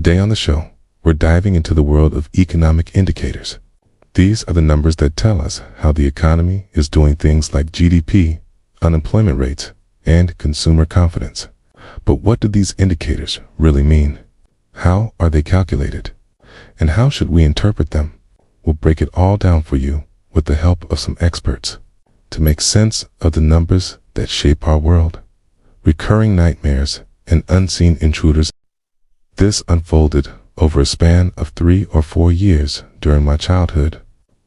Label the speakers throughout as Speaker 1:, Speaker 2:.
Speaker 1: Today on the show, we're diving into the world of economic indicators. These are the numbers that tell us how the economy is doing, things like GDP, unemployment rates, and consumer confidence. But what do these indicators really mean? How are they calculated? And how should we interpret them? We'll break it all down for you with the help of some experts to make sense of the numbers that shape our world. Recurring nightmares and unseen intruders. This unfolded over a span of 3 or 4 years during my childhood.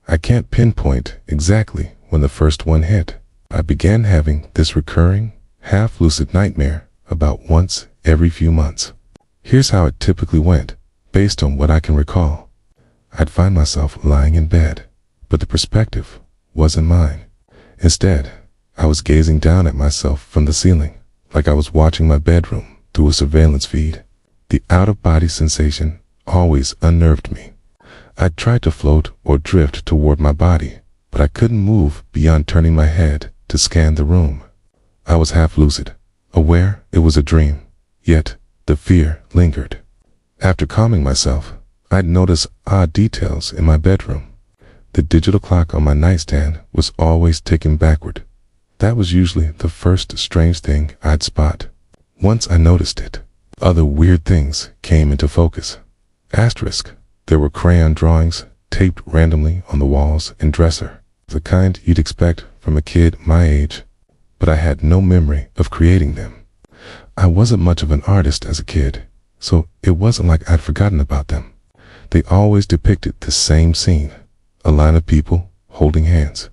Speaker 1: I can't pinpoint exactly when the first one hit. I began having this recurring, half-lucid nightmare about once every few months. Here's how it typically went, based on what I can recall. I'd find myself lying in bed, but the perspective wasn't mine. Instead, I was gazing down at myself from the ceiling, like I was watching my bedroom through a surveillance feed. The out-of-body sensation always unnerved me. I'd try to float or drift toward my body, but I couldn't move beyond turning my head to scan the room. I was half-lucid, aware it was a dream, yet the fear lingered. After calming myself, I'd notice odd details in my bedroom. The digital clock on my nightstand was always ticking backward. That was usually the first strange thing I'd spot. Once I noticed it, other weird things came into focus. Asterisk. There were crayon drawings taped randomly on the walls and dresser, the kind you'd expect from a kid my age, but I had no memory of creating them. I wasn't much of an artist as a kid, so it wasn't like I'd forgotten about them. They always depicted the same scene, a line of people holding hands,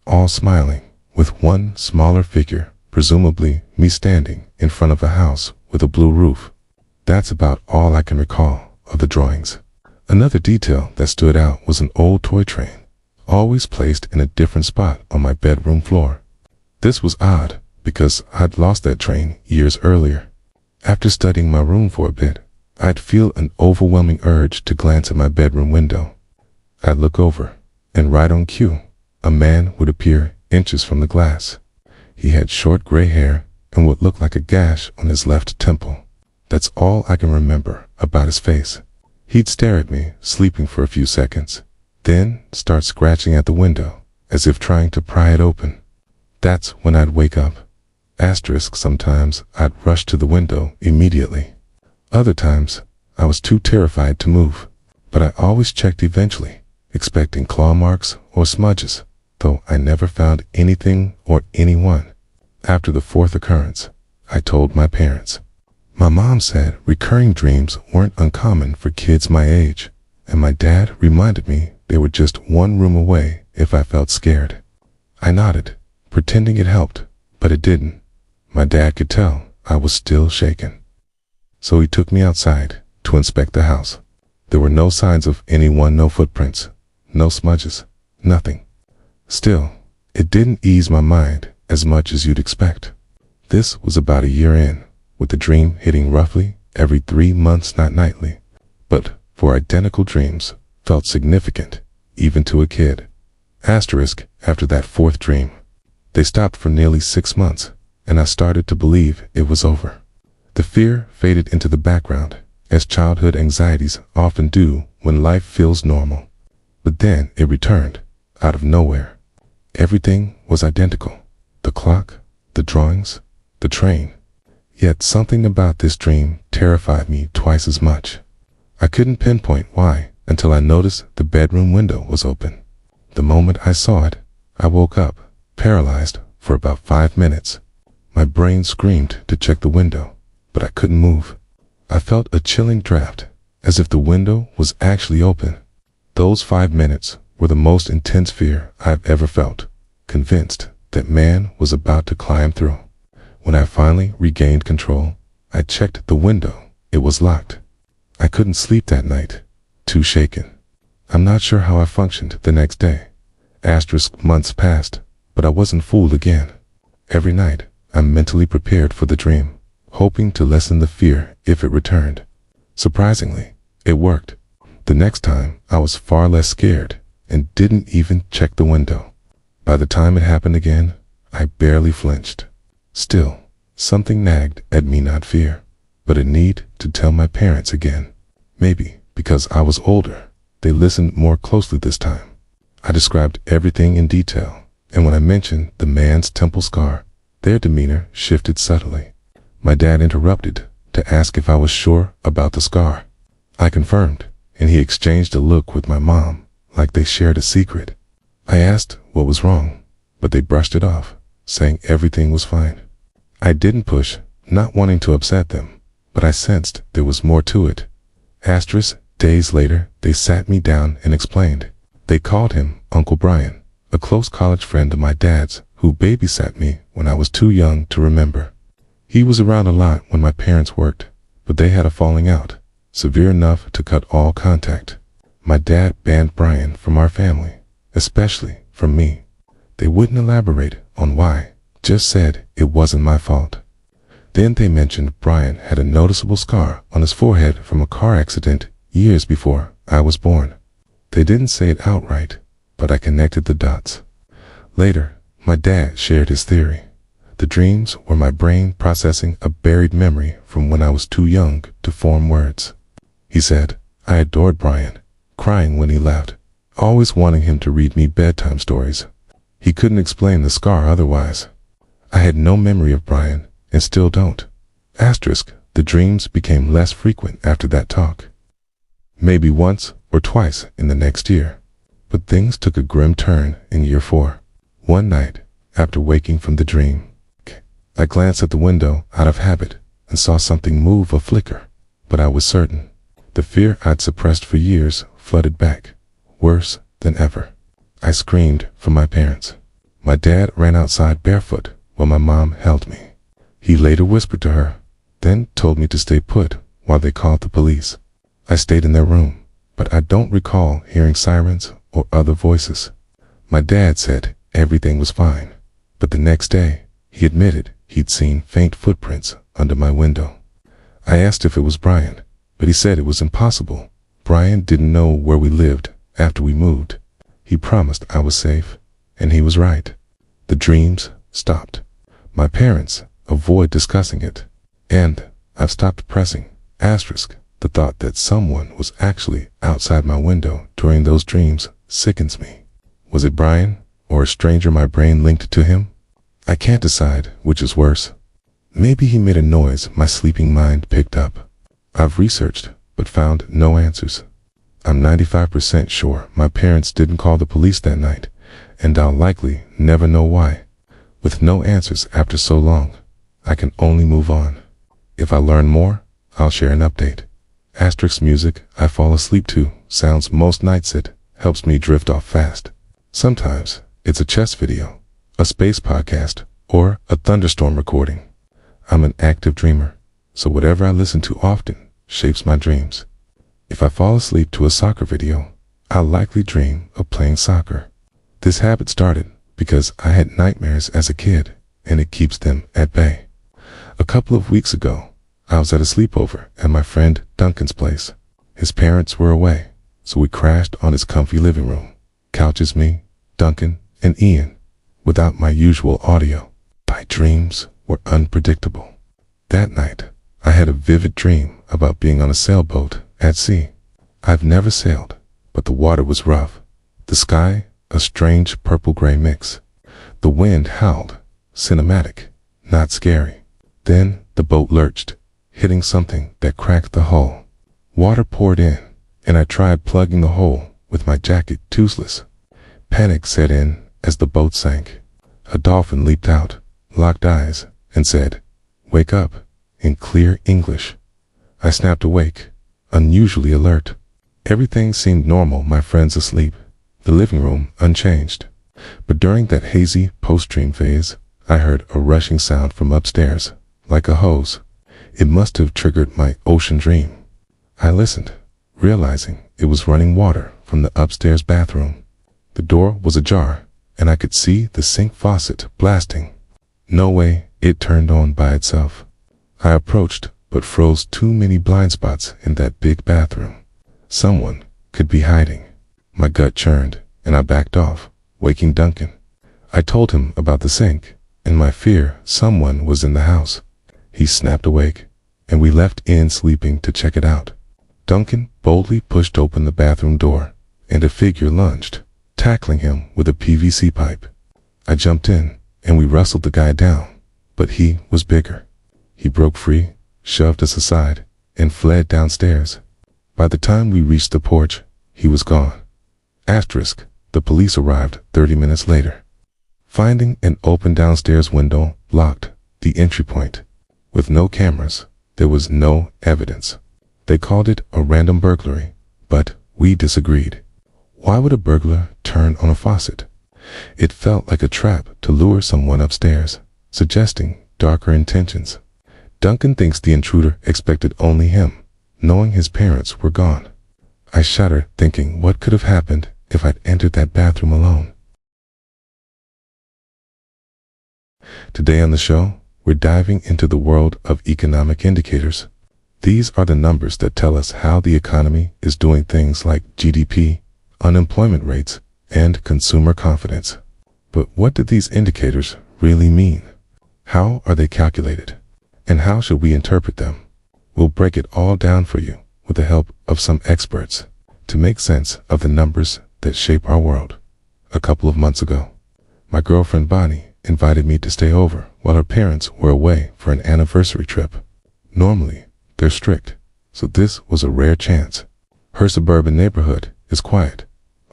Speaker 1: all smiling, with one smaller figure, presumably me, standing in front of a house with a blue roof. That's about all I can recall of the drawings. Another detail that stood out was an old toy train, always placed in a different spot on my bedroom floor. This was odd because I'd lost that train years earlier. After studying my room for a bit, I'd feel an overwhelming urge to glance at my bedroom window. I'd look over, and right on cue, a man would appear inches from the glass. He had short gray hair and what looked like a gash on his left temple. That's all I can remember about his face. He'd stare at me, sleeping for a few seconds, then start scratching at the window, as if trying to pry it open. That's when I'd wake up. Asterisk. Sometimes I'd rush to the window immediately. Other times, I was too terrified to move, but I always checked eventually, expecting claw marks or smudges, though I never found anything or anyone. After the fourth occurrence, I told my parents. My mom said recurring dreams weren't uncommon for kids my age, and my dad reminded me they were just one room away if I felt scared. I nodded, pretending it helped, but it didn't. My dad could tell I was still shaken. So he took me outside to inspect the house. There were no signs of anyone, no footprints, no smudges, nothing. Still, it didn't ease my mind as much as you'd expect. This was about a year in, with the dream hitting roughly every 3 months, not nightly, but for identical dreams felt significant, even to a kid. Asterisk. After that fourth dream, they stopped for nearly 6 months, and I started to believe it was over. The fear faded into the background, as childhood anxieties often do when life feels normal. But then it returned, out of nowhere. Everything was identical. The clock, the drawings, the train. Yet something about this dream terrified me twice as much. I couldn't pinpoint why until I noticed the bedroom window was open. The moment I saw it, I woke up, paralyzed for about 5 minutes. My brain screamed to check the window, but I couldn't move. I felt a chilling draft, as if the window was actually open. Those 5 minutes were the most intense fear I've ever felt, convinced that man was about to climb through. When I finally regained control, I checked the window. It was locked. I couldn't sleep that night, too shaken. I'm not sure how I functioned the next day. Asterisk. Months passed, but I wasn't fooled again. Every night, I mentally prepared for the dream, hoping to lessen the fear if it returned. Surprisingly, it worked. The next time, I was far less scared and didn't even check the window. By the time it happened again, I barely flinched. Still, something nagged at me, not fear, but a need to tell my parents again. Maybe because I was older, they listened more closely this time. I described everything in detail, and when I mentioned the man's temple scar, their demeanor shifted subtly. My dad interrupted to ask if I was sure about the scar. I confirmed, and he exchanged a look with my mom, like they shared a secret. I asked what was wrong, but they brushed it off, saying everything was fine. I didn't push, not wanting to upset them, but I sensed there was more to it. Days later, they sat me down and explained. They called him Uncle Brian, a close college friend of my dad's who babysat me when I was too young to remember. He was around a lot when my parents worked, but they had a falling out, severe enough to cut all contact. My dad banned Brian from our family, especially from me. They wouldn't elaborate on why, just said it wasn't my fault. Then they mentioned Brian had a noticeable scar on his forehead from a car accident years before I was born. They didn't say it outright, but I connected the dots. Later, my dad shared his theory. The dreams were my brain processing a buried memory from when I was too young to form words. He said, I adored Brian, crying when he left, always wanting him to read me bedtime stories. He couldn't explain the scar otherwise. I had no memory of Brian, and still don't. The dreams became less frequent after that talk. Maybe once or twice in the next year. But things took a grim turn in year 4. One night, after waking from the dream, I glanced at the window out of habit and saw something move or flicker, but I was certain. The fear I'd suppressed for years flooded back, worse than ever. I screamed for my parents. My dad ran outside barefoot while my mom held me. He later whispered to her, then told me to stay put while they called the police. I stayed in their room, but I don't recall hearing sirens or other voices. My dad said everything was fine, but the next day, he admitted he'd seen faint footprints under my window. I asked if it was Brian, but he said it was impossible. Brian didn't know where we lived after we moved. He promised I was safe, and he was right. The dreams stopped. My parents avoid discussing it, and I've stopped pressing the thought that someone was actually outside my window during those dreams sickens me. Was it Brian or a stranger my brain linked to him? I can't decide which is worse. Maybe he made a noise my sleeping mind picked up. I've researched but found no answers. I'm 95% sure my parents didn't call the police that night, and I'll likely never know why. With no answers after so long, I can only move on. If I learn more, I'll share an update. Music I fall asleep to sounds most nights. It helps me drift off fast. Sometimes it's a chess video, a space podcast, or a thunderstorm recording. I'm an active dreamer, so whatever I listen to often shapes my dreams. If I fall asleep to a soccer video, I'll likely dream of playing soccer. This habit started because I had nightmares as a kid, and it keeps them at bay. A couple of weeks ago, I was at a sleepover at my friend Duncan's place. His parents were away, so we crashed on his comfy living room. Couches, me, Duncan, and Ian, without my usual audio. My dreams were unpredictable. That night, I had a vivid dream about being on a sailboat at sea. I've never sailed, but the water was rough. The sky, a strange purple-gray mix. The wind howled, cinematic, not scary. Then the boat lurched, hitting something that cracked the hull. Water poured in, and I tried plugging the hole with my jacket, toothless. Panic set in as the boat sank. A dolphin leaped out, locked eyes, and said, "Wake up," in clear English. I snapped awake, unusually alert. Everything seemed normal, my friends asleep, the living room unchanged. But during that hazy post-dream phase, I heard a rushing sound from upstairs, like a hose. It must have triggered my ocean dream. I listened, realizing it was running water from the upstairs bathroom. The door was ajar, and I could see the sink faucet blasting. No way it turned on by itself. I approached, but froze too many blind spots in that big bathroom. Someone could be hiding. My gut churned, and I backed off, waking Duncan. I told him about the sink, and my fear someone was in the house. He snapped awake, and we left in sleeping to check it out. Duncan boldly pushed open the bathroom door, and a figure lunged, tackling him with a PVC pipe. I jumped in, and we wrestled the guy down, but he was bigger. He broke free, shoved us aside, and fled downstairs. By the time we reached the porch, he was gone. Asterisk, the police arrived 30 minutes later, finding an open downstairs window blocked the entry point. With no cameras, there was no evidence. They called it a random burglary, but we disagreed. Why would a burglar turn on a faucet? It felt like a trap to lure someone upstairs, suggesting darker intentions. Duncan thinks the intruder expected only him, knowing his parents were gone. I shudder thinking what could have happened if I'd entered that bathroom alone. Today on the show, we're diving into the world of economic indicators. These are the numbers that tell us how the economy is doing, things like GDP, unemployment rates, and consumer confidence. But what do these indicators really mean? How are they calculated? And how should we interpret them? We'll break it all down for you with the help of some experts to make sense of the numbers that shape our world. A couple of months ago, my girlfriend Bonnie invited me to stay over while her parents were away for an anniversary trip. Normally, they're strict, so this was a rare chance. Her suburban neighborhood is quiet,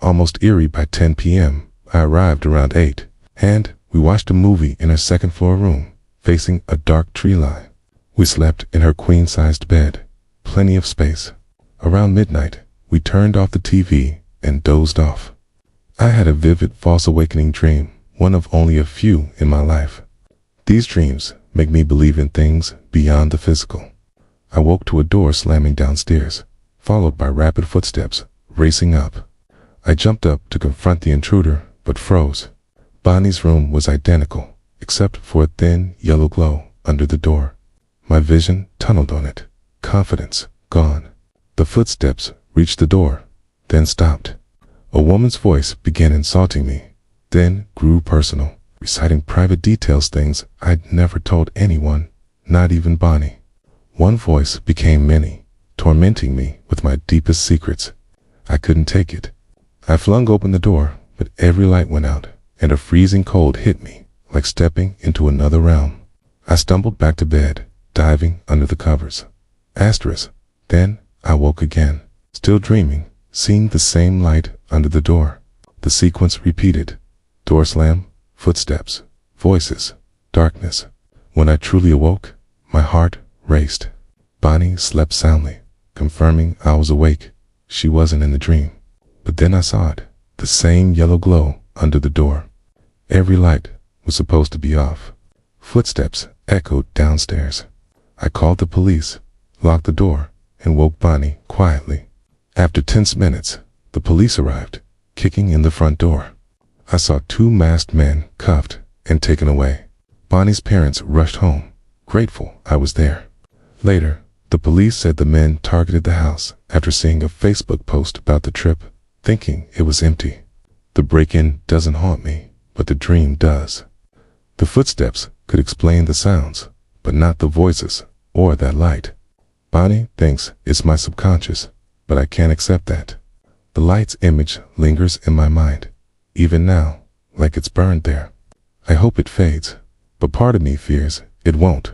Speaker 1: almost eerie. By 10 p.m., I arrived around 8, and we watched a movie in her second-floor room, facing a dark tree line. We slept in her queen-sized bed, plenty of space. Around midnight, we turned off the TV and dozed off. I had a vivid false awakening dream, one of only a few in my life. These dreams make me believe in things beyond the physical. I woke to a door slamming downstairs, followed by rapid footsteps racing up. I jumped up to confront the intruder, but froze. Bonnie's room was identical, except for a thin yellow glow under the door. My vision tunneled on it, confidence gone. The footsteps reached the door, then stopped. A woman's voice began insulting me, then grew personal, reciting private details, things I'd never told anyone, not even Bonnie. One voice became many, tormenting me with my deepest secrets. I couldn't take it. I flung open the door, but every light went out, and a freezing cold hit me, like stepping into another realm. I stumbled back to bed, diving under the covers. Asterisk. Then I woke again, still dreaming, seeing the same light under the door. The sequence repeated. Door slam, footsteps, voices, darkness. When I truly awoke, my heart raced. Bonnie slept soundly, confirming I was awake. She wasn't in the dream. But then I saw it, the same yellow glow under the door. Every light was supposed to be off. Footsteps echoed downstairs. I called the police, locked the door, and woke Bonnie quietly. After 10 minutes, the police arrived, kicking in the front door. I saw 2 masked men cuffed and taken away. Bonnie's parents rushed home, grateful I was there. Later, the police said the men targeted the house after seeing a Facebook post about the trip, thinking it was empty. The break-in doesn't haunt me, but the dream does. The footsteps could explain the sounds, but not the voices or that light. Bonnie thinks it's my subconscious, but I can't accept that. The light's image lingers in my mind, even now, like it's burned there. I hope it fades, but part of me fears it won't.